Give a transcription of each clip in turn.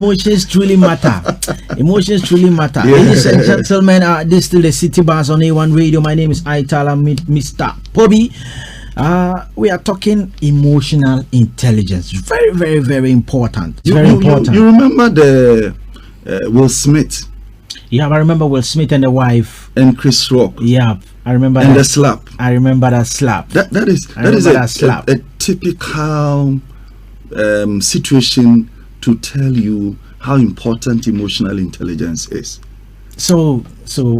Emotions truly matter. Emotions truly matter. Yeah. Ladies and gentlemen, this is still the CITYBUS on A1 Radio. My name is Ital Mr. Pobi. We are talking emotional intelligence. Very, very, very important. It's very important. You remember the Will Smith? Yeah, I remember Will Smith and the wife. And Chris Rock. Yeah, I remember and that. the slap. I remember that slap. That is a typical situation to tell you how important emotional intelligence is. So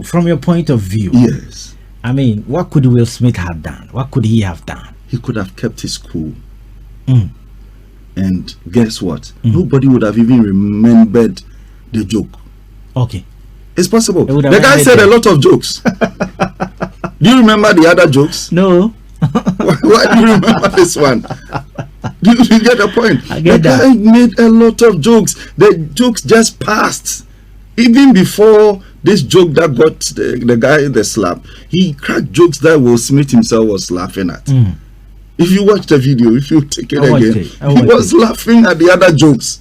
from your point of view, yes, I mean, what could Will Smith have done? What could he have done? He could have kept his cool. And guess what? Nobody would have even remembered the joke. Okay. It's possible. The guy said a lot of jokes. Do you remember the other jokes? No. Why do you remember this one? You get the point? I get that. The guy made a lot of jokes. The jokes just passed. Even before this joke that got the guy the slap, he cracked jokes that Will Smith himself was laughing at. If you watch the video, if you take it again, he was laughing at the other jokes.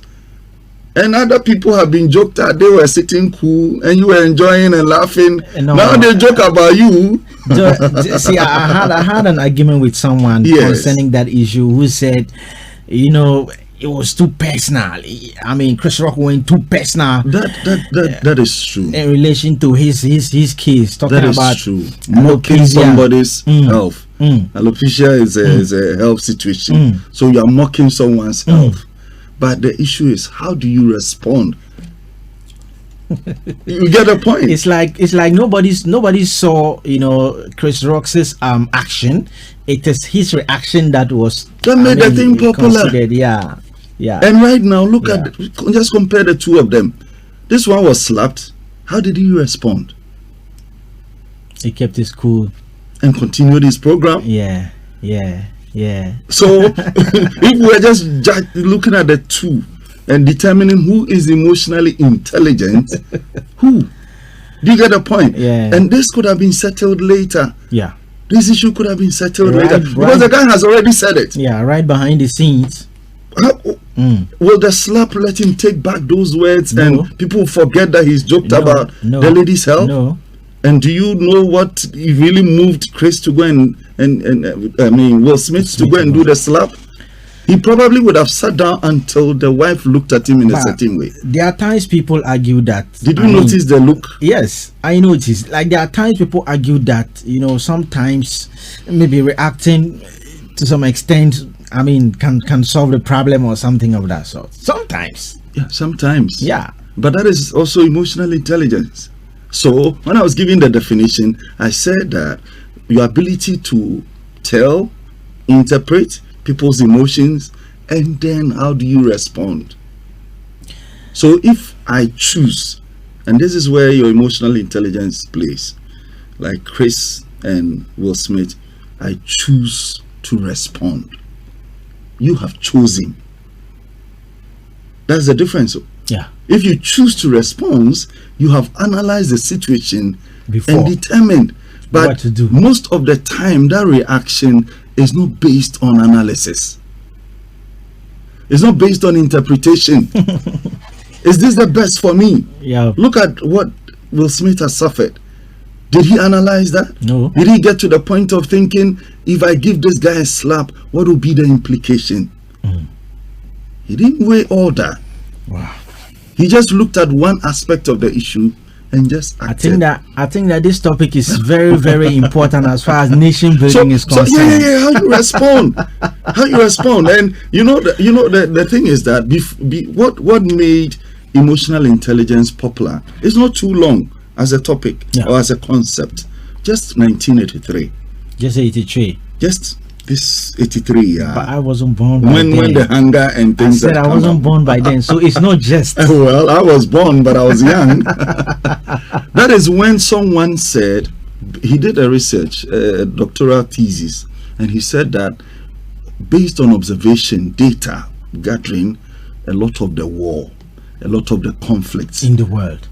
And other people have been joked at. They were sitting cool and you were enjoying and laughing. No, now they joke about you. See, I had an argument with someone concerning that issue who said, you know, it was too personal. I mean, Chris Rock went too personal. That is true. In relation to his case, talking about true. Mocking somebody's health. Alopecia is a health situation. So you are mocking someone's health. But the issue is, how do you respond? You get the point. It's like nobody saw, you know, Chris Rock's action. It is his reaction that made the thing popular. Yeah. And right now, look at just compare the two of them. This one was slapped. How did he respond? He kept his cool and continued his program. Yeah. So if we're just looking at the two and determining who is emotionally intelligent, who? Do you get the point? Yeah. And this could have been settled later. Yeah. This issue could have been settled later because the guy has already said it. Yeah, right behind the scenes. Will the slap let him take back those words and people forget that he's joked about the lady's health? No. And do you know what really moved Chris to go and Will Smith to go and do the slap? He probably would have sat down until the wife looked at him in a certain way. There are times people argue that. Did you notice the look? Yes, I noticed. Like there are times people argue that, you know, sometimes maybe reacting to some extent, I mean, can solve the problem or something of that sort. Sometimes. Yeah, sometimes. Yeah. But that is also emotional intelligence. So when I was giving the definition, I said that your ability to tell, interpret people's emotions, and then how do you respond? So if I choose, and this is where your emotional intelligence plays, like Chris and Will Smith, I choose to respond. You have chosen. That's the difference. Yeah. If you choose to respond, you have analyzed the situation before and determined. But what to do. Most of the time, that reaction is not based on analysis. It's not based on interpretation. Is this the best for me? Yeah. Look at what Will Smith has suffered. Did he analyze that? No. Did he get to the point of thinking, if I give this guy a slap, what will be the implication? He didn't weigh all that. Wow. He just looked at one aspect of the issue and just acted. I think that this topic is very, very important as far as nation building is concerned. How you respond, and the thing is that what made emotional intelligence popular is not too long as a topic or as a concept. Just 1983. Just 83. Just this 83 year. But I wasn't born by then. When the hunger and things. I said I wasn't born by then, so it's not just. Well, I was born, but I was young. That is when someone said, he did a research, a doctoral thesis, and he said that based on observation, data gathering, a lot of the war, a lot of the conflicts in the world,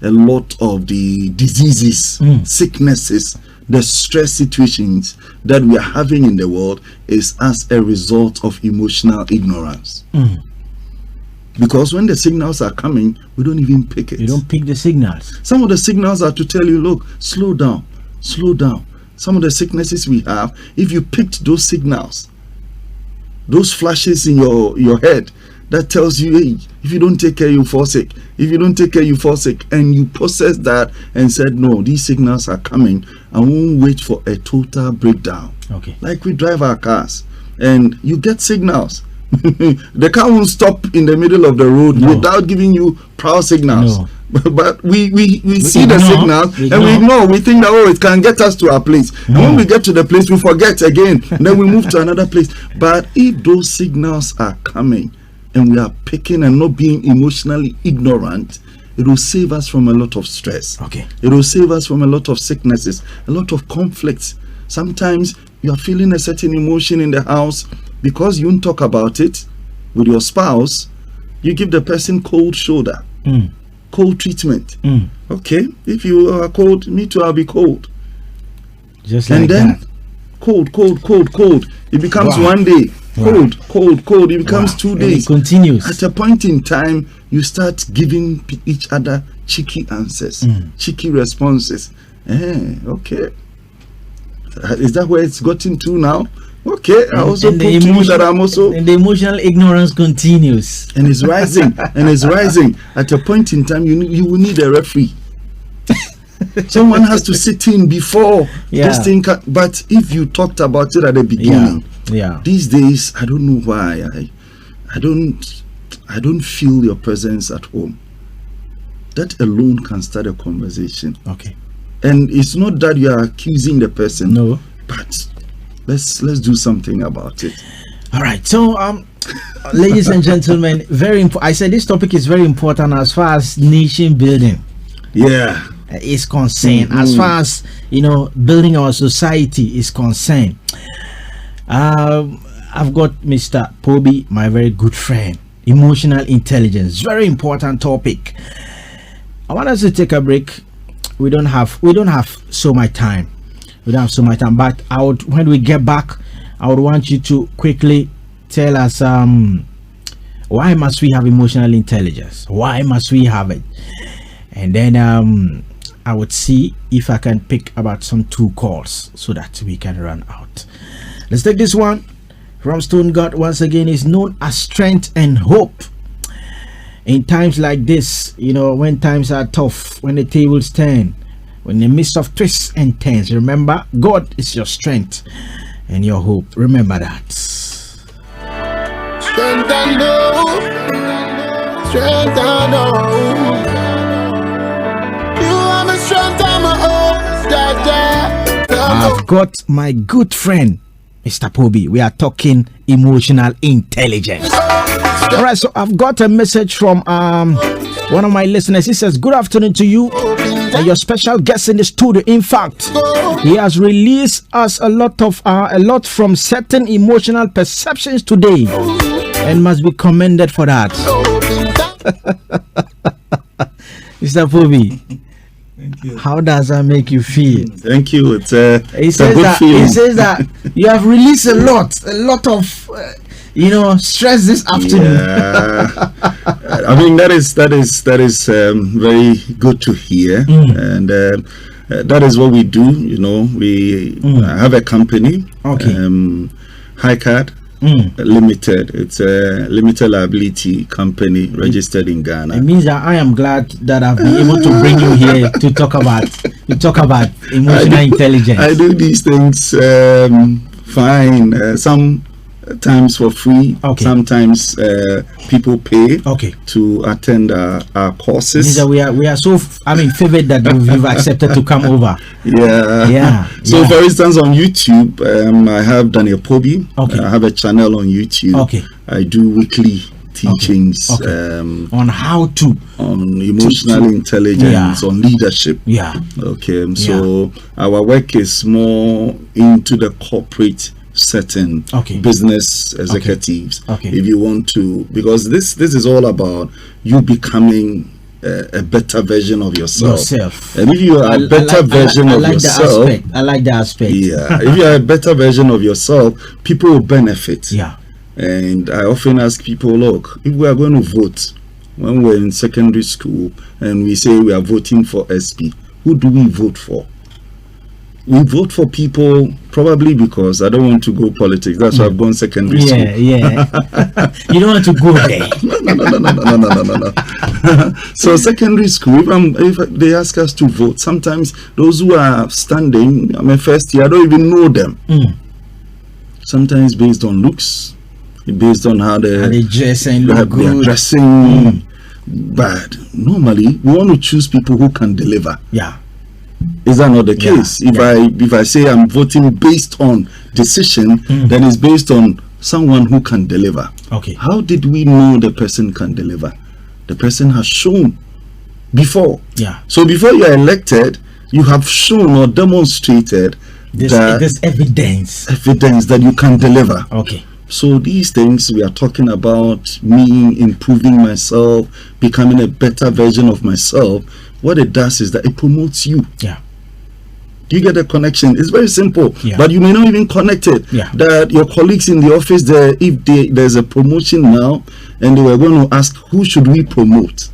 a lot of the diseases, sicknesses, the stress situations that we are having in the world is as a result of emotional ignorance. Because when the signals are coming, we don't even pick it. You don't pick the signals. Some of the signals are to tell you, look, slow down, slow down. Some of the sicknesses we have, if you picked those signals, those flashes in your head, that tells you, hey, if you don't take care, you fall sick. If you don't take care, you fall sick. And you process that and said, no, these signals are coming. I won't wait for a total breakdown. Okay. Like we drive our cars and you get signals. The car won't stop in the middle of the road without giving you prior signals. No. But we see the signals and we ignore. We think that, oh, it can get us to our place. And when we get to the place, we forget again. And then we move to another place. But if those signals are coming and we are picking and not being emotionally ignorant, it will save us from a lot of stress. Okay. It will save us from a lot of sicknesses, a lot of conflicts. Sometimes you are feeling a certain emotion in the house. Because you won't talk about it with your spouse, you give the person cold shoulder, cold treatment. Okay, if you are cold, me too, I'll be cold. Just like that. And then cold. It becomes 1 day. Cold. It becomes 2 days. And it continues. At a point in time, you start giving each other cheeky answers, cheeky responses. Okay. Is that where it's gotten to now? Okay, I also prove to you that I'm also... And the emotional ignorance continues. And it's rising, and it's rising. At a point in time, you will need a referee. Someone has to sit in before this thing. But if you talked about it at the beginning, these days, I don't know why. I don't feel your presence at home. That alone can start a conversation. Okay. And it's not that you are accusing the person. No. But... Let's do something about it. All right. So, ladies and gentlemen, very important. I said this topic is very important as far as nation building. Is concerned. As far as building our society is concerned. I've got Mr. Pobi, my very good friend. Emotional intelligence, very important topic. I want us to take a break. We don't have so much time. We don't have so much time, but when we get back, I would want you to quickly tell us why must we have emotional intelligence? Why must we have it? And then I would see if I can pick about some 2 calls so that we can run out. Let's take this one from Stone God. Once again, is known as strength and hope. In times like this, when times are tough, when the tables turn, in the midst of twists and turns, remember, God is your strength and your hope. Remember that. Strength and hope. Strength and hope. You are my strength and my hope. I've got my good friend, Mr. Pobi. We are talking emotional intelligence. All right, so I've got a message from one of my listeners. He says, good afternoon to you and your special guest in the studio. In fact, he has released us a lot from certain emotional perceptions today and must be commended for that. Mr. Pobi, thank you. How does that make you feel? Thank you. It's a good feeling. He says that you have released a lot of stress this afternoon. I mean that is very good to hear, and that is what we do. We have a company, HiCard Limited. It's a limited liability company registered in Ghana. It means that I am glad that I've been able to bring you here to talk about emotional intelligence. I do these things fine. Sometimes for free. Sometimes people pay to attend our courses. We are so favored that you've accepted to come over. So for instance, on YouTube, I have Daniel Pobi. I have a channel on YouTube. I do weekly teachings on how on emotional intelligence, on leadership. So our work is more into the corporate setting, business executives. If you want to, because this is all about you becoming a better version of yourself. And if you are a better version of yourself, I like the aspect. If you are a better version of yourself, people will benefit. And I often ask people, look, if we are going to vote, when we're in secondary school and we say we are voting for SP, who do we vote for? We vote for people probably because I don't want to go politics. That's why I've gone secondary school. Yeah. You don't want to go there. No. So secondary school, if they ask us to vote, sometimes those who are standing, I'm a first year, I don't even know them. Sometimes based on looks, based on how they dress and look good. They are dressing. But normally, we want to choose people who can deliver. Yeah. Is that not the case? If I say I'm voting based on decision, then it's based on someone who can deliver. Okay. How did we know the person can deliver? The person has shown before. Yeah. So before you are elected, you have shown or demonstrated this evidence that you can deliver. Okay. So these things we are talking about, me improving myself, becoming a better version of myself. What it does is that it promotes you. Yeah. Do you get the connection? It's very simple, but you may not even connect it. Yeah. That your colleagues in the office, there's a promotion now, and they were going to ask, who should we promote?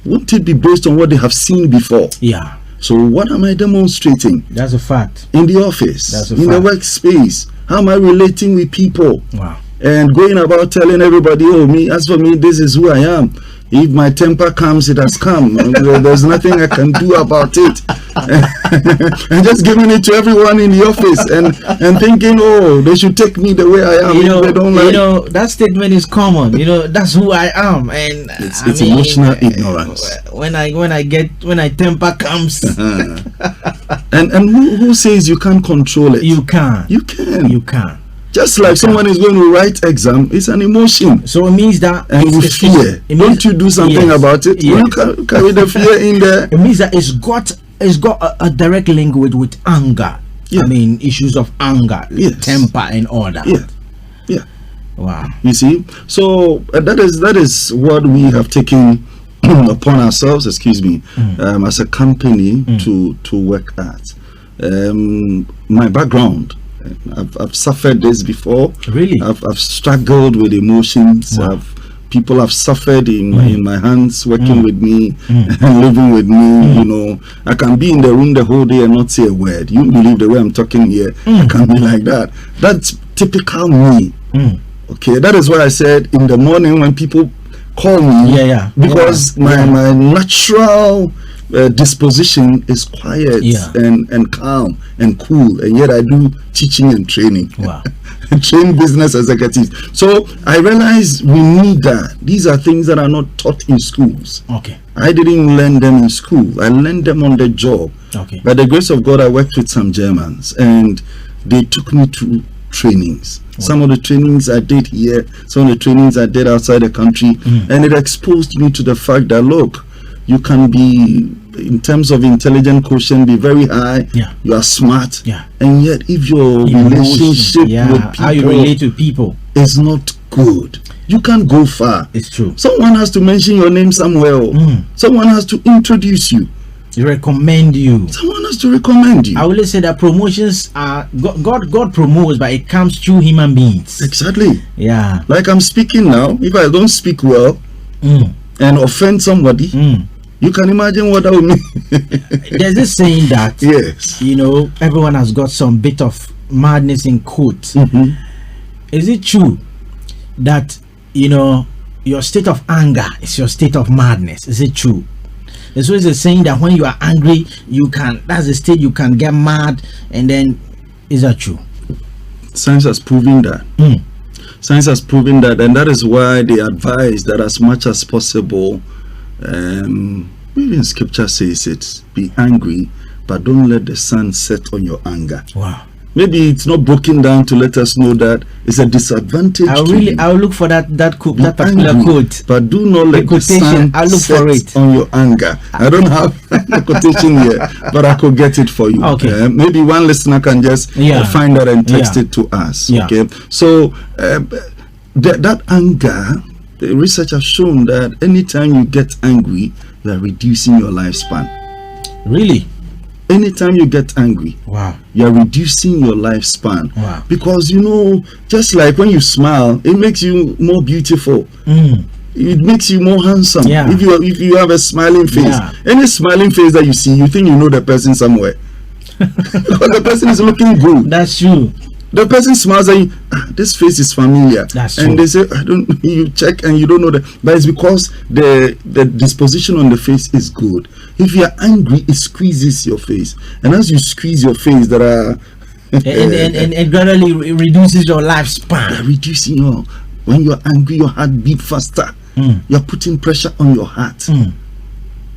Wouldn't it be based on what they have seen before? Yeah. So what am I demonstrating? That's a fact. In the office, That's a in fact. the workspace, how am I relating with people? Wow. And going about telling everybody, oh, as for me, this is who I am. If my temper comes, it has come. There's nothing I can do about it. And just giving it to everyone in the office and thinking, oh, they should take me the way I am. They don't like. That statement is common. That's who I am, and it's emotional ignorance. When I temper comes, and who says you can't control it? You can. You can. You can. Just like someone is going to write exam, it's an emotion. So it means that and with fear. Don't you do something about it? Yes. You carry the fear in there. It means that it's got a direct link with anger. Yeah. I mean, issues of anger, temper, and all that. Yeah. Wow. You see, so that is what we have taken upon ourselves. Excuse me, as a company to work at. My background. I've suffered this before. Really? I've struggled with emotions. Wow. People have suffered in my hands, working with me and living with me. I can be in the room the whole day and not say a word. You believe the way I'm talking here? I can be like that. That's typical me. Okay, that is why I said in the morning when people call me, because my natural disposition is quiet and calm and cool, and yet I do teaching and training. Wow. Train business executives. So I realize we need that. These are things that are not taught in schools. Okay. I didn't learn them in school. I learned them on the job. Okay. By the grace of God, I worked with some Germans, and they took me to trainings. Wow. Some of the trainings I did here, some of the trainings I did outside the country, and it exposed me to the fact that, look, you can be, in terms of intelligent quotient, be very high. You are smart. And yet, if your relationship with people, how you relate to people, is not good, you can't go far. It's true. Someone has to mention your name somewhere. Someone has to introduce you. Recommend you. Someone has to recommend you. I will say that promotions are God promotes, but it comes through human beings. Exactly. Yeah. Like I'm speaking now. If I don't speak well and offend somebody, you can imagine what that would mean. There's this saying that everyone has got some bit of madness in quotes. Is it true that your state of anger is your state of madness? Is it true? There's always a saying that when you are angry, that's the state you can get mad, and then is that true? Science has proven that. Science has proven that, and that is why they advise that as much as possible, even scripture says it, be angry, but don't let the sun set on your anger. Wow. Maybe it's not broken down to let us know that it's a disadvantage. I'll look for that particular quote. But do not let the sun set on your anger. I don't have the quotation here, but I could get it for you. Okay. Maybe one listener can just find that and text it to us. Okay. So that anger, the research has shown that anytime you get angry, you are reducing your lifespan. Really? Anytime you get angry, Wow. you're reducing your lifespan. Wow. Because just like when you smile, it makes you more beautiful. It makes you more handsome. Yeah. If you have a smiling face, Yeah. any smiling face that you see, you think you know the person somewhere. Because the person is looking good. That's true. The person smiles and this face is familiar. That's true. And they say, you check and you don't know that. But it's because the disposition on the face is good. If you are angry, it squeezes your face. And as you squeeze your face, there are and gradually reduces your lifespan. reducing your, when you're angry, your heart beat faster. You're putting pressure on your heart.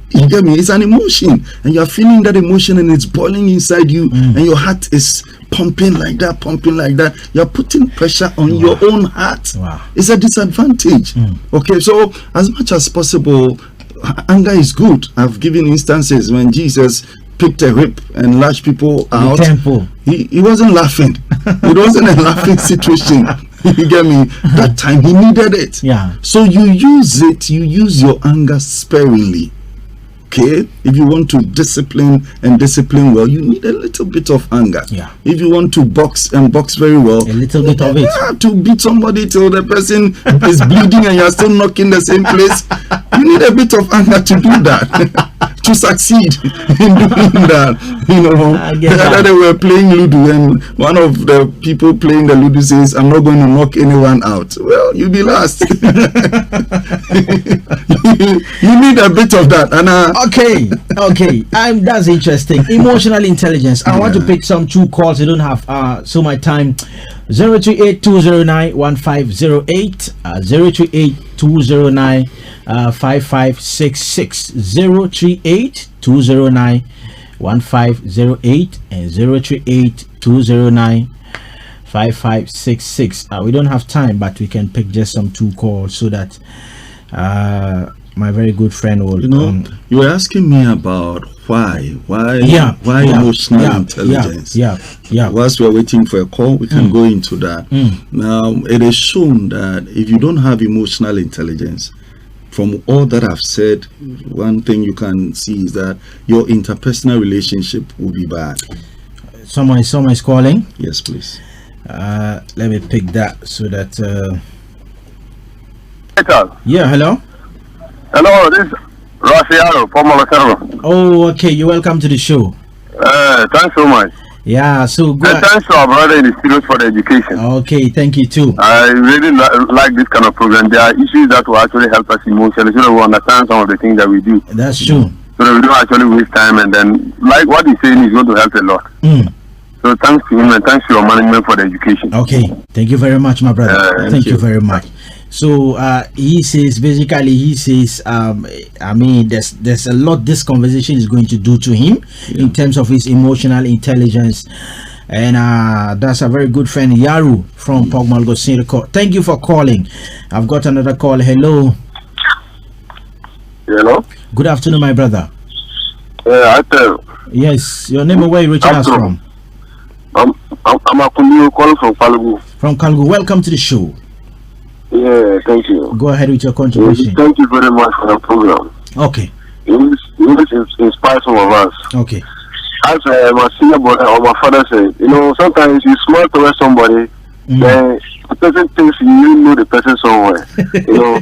You get me? It's an emotion, and you're feeling that emotion, and it's boiling inside you, and your heart is pumping like that. You're putting pressure on your own heart. Wow. It's a disadvantage. Okay, so as much as possible, anger is good. I've given instances when Jesus picked a whip and lashed people out. He wasn't laughing. It wasn't a laughing situation. You get me? That time he needed it. Yeah. So you use your anger sparingly. Okay, if you want to discipline well, you need a little bit of anger. Yeah. If you want to box very well, A little bit of it. Yeah, to beat somebody till the person is bleeding and you're still knocking the same place, you need a bit of anger to do that. To succeed in doing that, That they were playing Ludo, and one of the people playing the Ludo says, "I'm not going to knock anyone out." Well, you'll be last. You need a bit of that, and okay. That's interesting. Emotional intelligence. I want to pick some two calls. I don't have so much time. 038-209-1508, 038-209 5566, 038-209-1508 and 038-209 5566. We don't have time, but we can pick just some two calls so that my very good friend will you were asking me about why emotional intelligence. Whilst we're waiting for a call, we can go into that. Now, it is shown that if you don't have emotional intelligence, from all that I've said, one thing you can see is that your interpersonal relationship will be bad. Someone is calling. Yes, please. Let me pick that so that Yeah, hello, this is Rafael from Bolgatanga. Oh, okay, you're welcome to the show. Thanks so much. Yeah, so good. And thanks to our brother in the studios for the education. Okay, thank you too. I really like this kind of program. There are issues that will actually help us emotionally so that we understand some of the things that we do. That's true. So that we don't actually waste time, and then, like what he's saying, is going to help a lot. So thanks to him and thanks to your management for the education. Okay, thank you very much, my brother. Thank you very much. So he says, I mean, there's a lot this conversation is going to do to him in terms of his emotional intelligence. And that's a very good friend, Yaru from Pogmalgo Sirko. Thank you for calling. I've got another call. Hello. Hello. Good afternoon, my brother. Yes, your name and where you reaching us from? I'm Akundu calling from Kalgu. From Kalgu. Welcome to the show. Yeah, thank you. Go ahead with your contribution. Thank you very much for the program. Okay. It inspires some of us. Okay. As my senior brother or my father said, sometimes you smile towards somebody, then the person thinks you know the person somewhere. So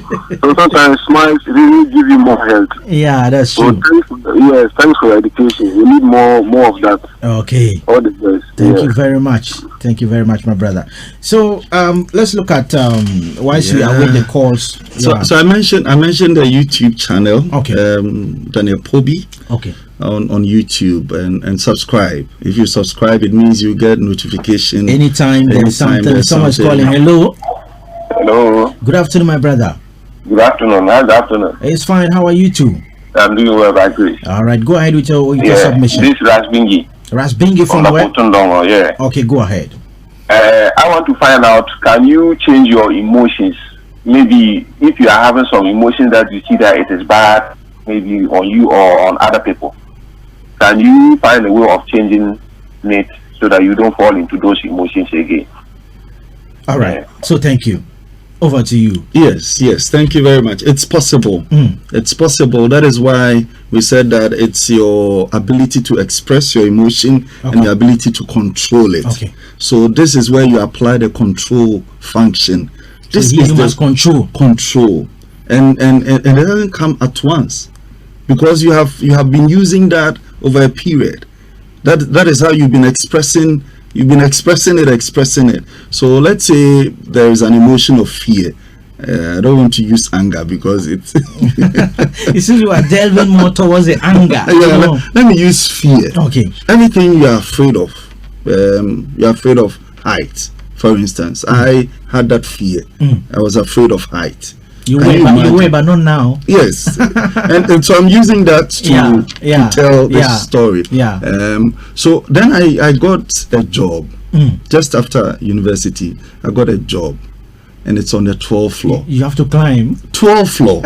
sometimes smiles really give you more health. Yeah, that's true. So thanks for your education. We need more of that. Okay. All the best. Thank you very much. Thank you very much, my brother. So let's look at whilst we await the calls. So I mentioned the YouTube channel. Okay. Daniel Pobi. Okay. On YouTube and subscribe. If you subscribe, it means you get notification anytime there's something. Someone's calling. Hello. Good afternoon, my brother. Good afternoon. How's afternoon? It's fine. How are you too? I'm doing well, by grace. All right, go ahead with your submission. This is Rasbingi. Rasbingi from where? Yeah. Okay, go ahead. I want to find out, can you change your emotions? Maybe if you are having some emotions that you see that it is bad, maybe on you or on other people, can you find a way of changing it so that you don't fall into those emotions again? All right. So thank you. Over to you. Yes, thank you very much. It's possible. It's possible. That is why we said that it's your ability to express your emotion and your ability to control it. Okay. So this is where you apply the control function. This So is you the must control. and it doesn't come at once, because you have been using that over a period. That is how you've been expressing it. So let's say there is an emotion of fear. I don't want to use anger because it's You see, you are delving more towards the anger. let me use fear. Okay. Anything you are afraid of. You're afraid of height, for instance. I had that fear. I was afraid of height. You were, but not now. Yes. and so I'm using that to tell this story. So then I got a job. Just after university, I got a job, and it's on the 12th floor. You have to climb 12th floor.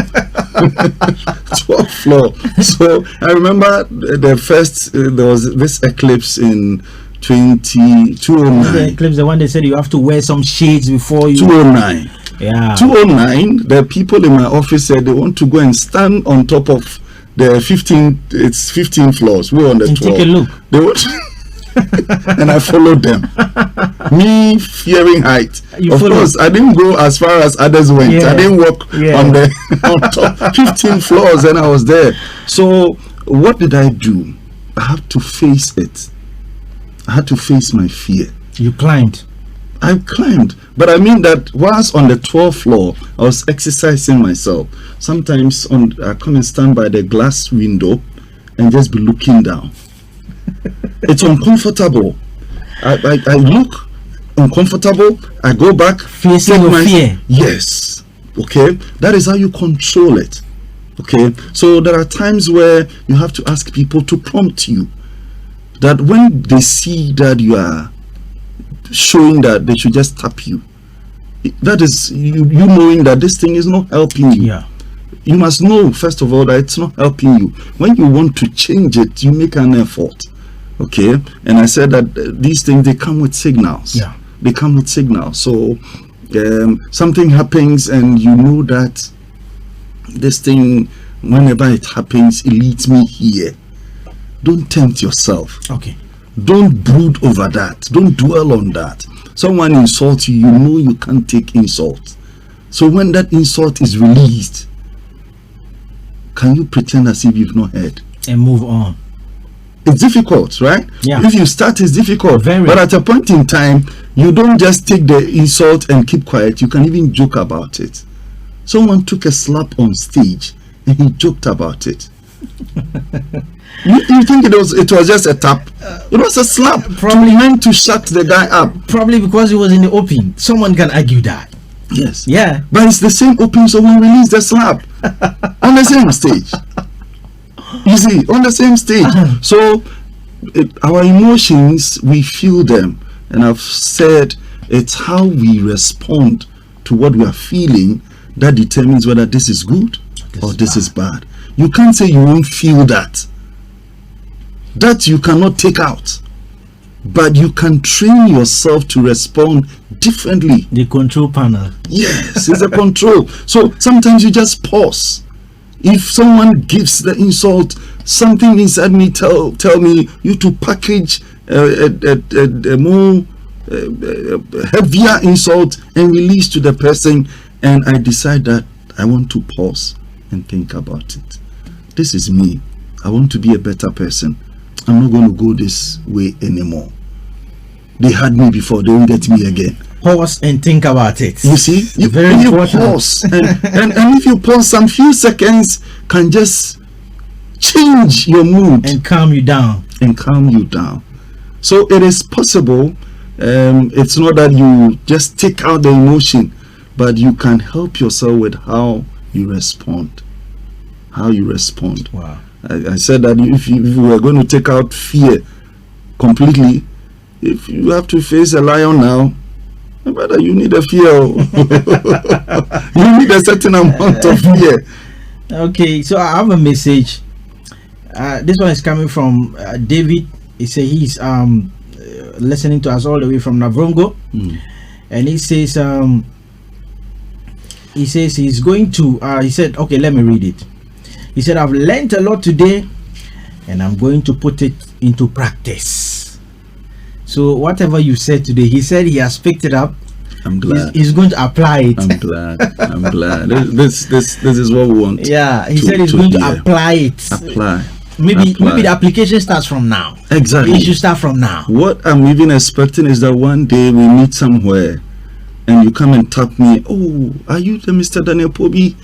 12th floor. So I remember the first there was this eclipse in 2009. The eclipse, the one they said you have to wear some shades before you. 209. 209. The people in my office said they want to go and stand on top of the 15 floors. We're on the 12th. Take a look. They want and I followed them. Me fearing height. Of course, I didn't go as far as others went. I didn't walk on the on top 15 floors, and I was there. So what did I do? I had to face it. I had to face my fear. You climbed. I climbed, but I mean that whilst on the 12th floor, I was exercising myself. Sometimes I come and stand by the glass window and just be looking down. It's uncomfortable. I look uncomfortable. I go back, facing your fear. Yes. Okay. That is how you control it. Okay. So there are times where you have to ask people to prompt you. That when they see that you are showing that, they should just tap you. That is you knowing that this thing is not helping you. You must know first of all that it's not helping you. When you want to change it, you make an effort. Okay. And I said that these things, they come with signals. They come with signals. So something happens and you know that this thing, whenever it happens, it leads me here. Don't tempt yourself. Okay. Don't brood over that. Don't dwell on that. Someone insults you, you know you can't take insult. So when that insult is released, can you pretend as if you've not heard and move on? It's difficult, right? If you start, it's difficult. But at a point in time, you don't just take the insult and keep quiet. You can even joke about it. Someone took a slap on stage and he joked about it. You think it was just a tap? It was a slap, probably meant to shut the guy up. Probably because it was in the open. Someone can argue that. Yes. But it's the same open someone released the slap on the same stage. You see, on the same stage. So our emotions, we feel them, and I've said it's how we respond to what we are feeling that determines whether this is good or this is bad. You can't say you won't feel that. That you cannot take out, but you can train yourself to respond differently. The control panel. Yes, it's a control. So sometimes you just pause. If someone gives the insult, something inside me tell me you to package a more heavier insult and release to the person, and I decide that I want to pause and think about it. This is me. I want to be a better person. I'm not going to go this way anymore. They had me before, they won't get me again. Pause and think about it. You see, you pause, and if you pause, some few seconds can just change your mood and calm you down. So it is possible. It's not that you just take out the emotion, but you can help yourself with how you respond. Wow. I said that if you were going to take out fear completely, if you have to face a lion now, brother, you need a fear. You need a certain amount of fear. Okay, so I have a message. This one is coming from David. He says he's listening to us all the way from Navrongo, and he says he says he's going to. He said, okay, let me read it. He said, I've learned a lot today, and I'm going to put it into practice. So whatever you said today, he said he has picked it up. I'm glad. He's going to apply it. I'm glad. I'm glad. This is what we want. Yeah, he said he's going to apply it. Apply. Maybe the application starts from now. Exactly. It should start from now. What I'm even expecting is that one day we meet somewhere, and you come and tap me. Oh, are you the Mr. Daniel Pobi?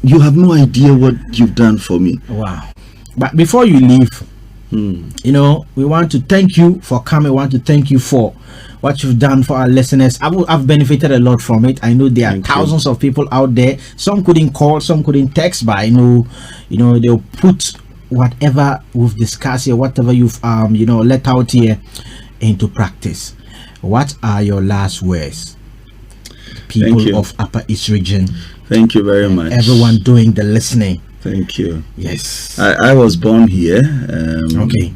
You have no idea what you've done for me. Wow. But before you leave, you know, we want to thank you for coming. We want to thank you for what you've done for our listeners. I've benefited a lot from it. I know there are thousands of people out there. Some couldn't call, some couldn't text, but I know, you know, they'll put whatever we've discussed here, whatever you've you know, let out here into practice. What are your last words, people of Upper East Region? Thank you very much. Everyone doing the listening. Thank you. Yes. I was born here. Okay.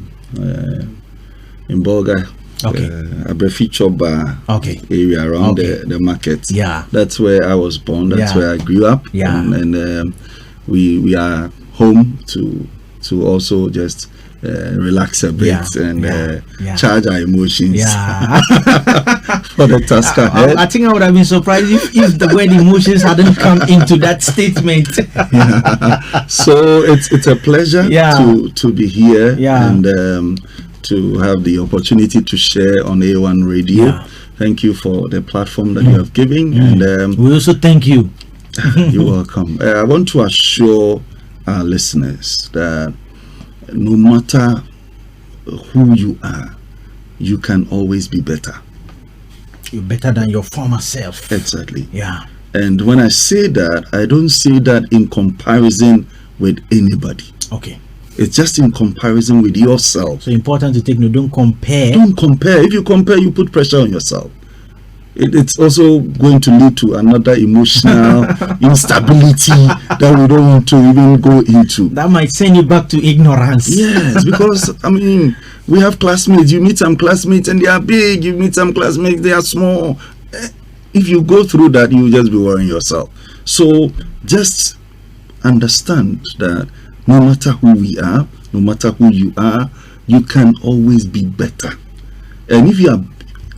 In Bolga. Okay. Abrefichoba area around the market. Yeah. That's where I was born. That's where I grew up. Yeah. And we are home to also just relax a bit and charge our emotions for the task ahead. I think I would have been surprised if the word emotions hadn't come into that statement. So it's a pleasure to be here and to have the opportunity to share on A1 Radio. Thank you for the platform that you have given, and we also thank you. You're welcome. I want to assure our listeners that no matter who you are, you can always be better. You're better than your former self. Exactly. Yeah. And when I say that, I don't say that in comparison with anybody. Okay. It's just in comparison with yourself. So important to take note. Don't compare. Don't compare. If you compare, you put pressure on yourself. It's also going to lead to another emotional instability that we don't want to even go into. That might send you back to ignorance. Yes, because I mean, we have classmates. You meet some classmates and they are big. You meet some classmates, they are small. If you go through that, you will just be worrying yourself. So just understand that no matter who we are, no matter who you are, you can always be better. And if you are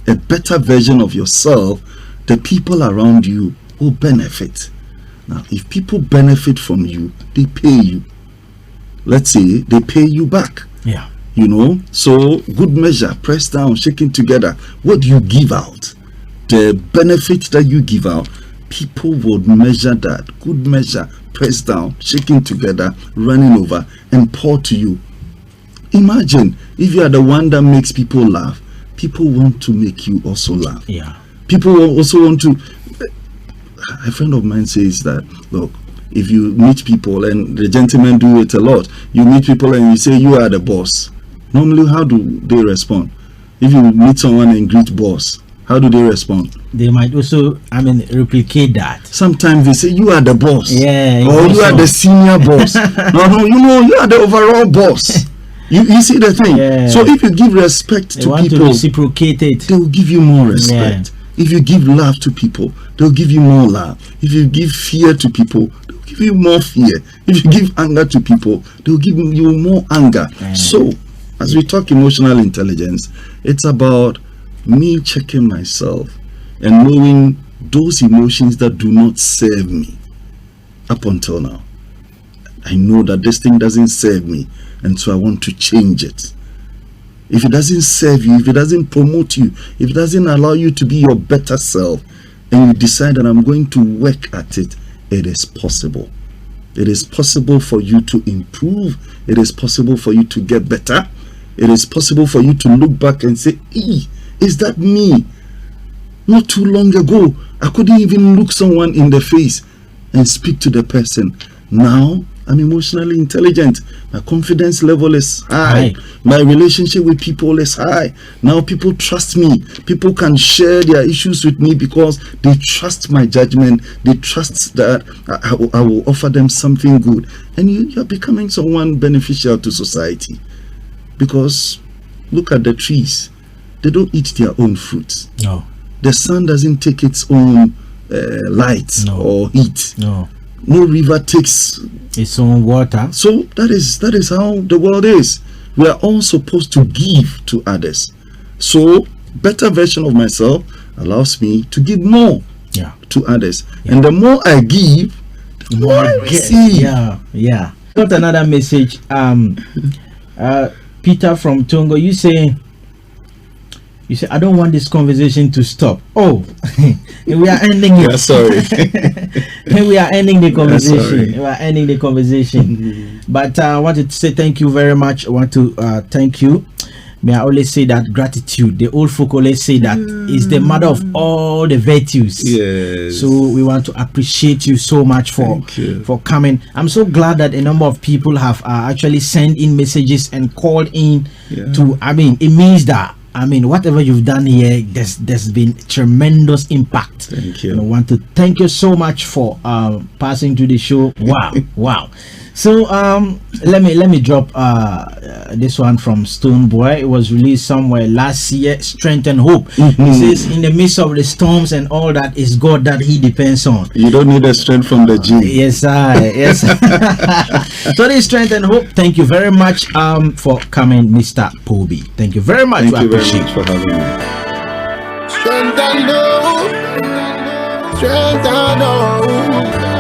a better version of yourself, the people around you will benefit. Now, if people benefit from you, they pay you. Let's say they pay you back. Yeah. You know, so good measure, pressed down, shaking together. What do you give out? The benefit that you give out, people would measure that. Good measure, pressed down, shaking together, running over, and pour to you. Imagine if you are the one that makes people laugh. People want to make you also laugh. Yeah. People also want to. A friend of mine says that, look, if you meet people, and the gentlemen do it a lot, you meet people and you say you are the boss. Normally, how do they respond? If you meet someone and greet boss, how do they respond? They might also, replicate that. Sometimes they say you are the boss. Yeah. Or you are the senior boss. No, you are the overall boss. You see the thing. Yeah. So if you give respect they to want people, to reciprocate it. they will give you more respect. Yeah. If you give love to people, they'll give you more love. If you give fear to people, they'll give you more fear. If you give anger to people, they'll give you more anger. Yeah. So as we talk emotional intelligence, it's about me checking myself and knowing those emotions that do not serve me. Up until now, I know that this thing doesn't serve me, and so I want to change it. If it doesn't serve you, if it doesn't promote you, if it doesn't allow you to be your better self, and you decide that I'm going to work at it, it is possible. It is possible for you to improve. It is possible for you to get better. It is possible for you to look back and say, is that me? Not too long ago, I couldn't even look someone in the face and speak to the person. Now, I'm emotionally intelligent. My confidence level is high. My relationship with people is high. Now people trust me. People can share their issues with me because they trust my judgment. They trust that I will offer them something good. And you're becoming someone beneficial to society. Because look at the trees. They don't eat their own fruits. No. The sun doesn't take its own light or heat. No. No river takes Its own water. So that is how the world is. We are all supposed to give to others. So better version of myself allows me to give more to others. And the more I give, the more I receive. Yeah. Got another message. Peter from Tongo, you say I don't want this conversation to stop. Oh, we are ending it. Yeah, sorry. We are ending the conversation. We are ending the conversation. But I wanted to say thank you very much. I want to thank you. May I always say that gratitude, the old folk always say that is the mother of all the virtues. Yes. So we want to appreciate you so much for coming. I'm so glad that a number of people have actually sent in messages and called in to, it means that, whatever you've done here, there's been tremendous impact. Thank you. And I want to thank you so much for passing to the show. Wow. So let me drop this one from Stone Boy. It was released somewhere last year. Strength and hope. It says, in the midst of the storms and all that, is God that he depends on. You don't need the strength from the gym. Yes. So this strength and hope. Thank you very much for coming, Mr. Pobi. Thank you very much. Thank you very much for having me. Strength and hope. Strength and hope.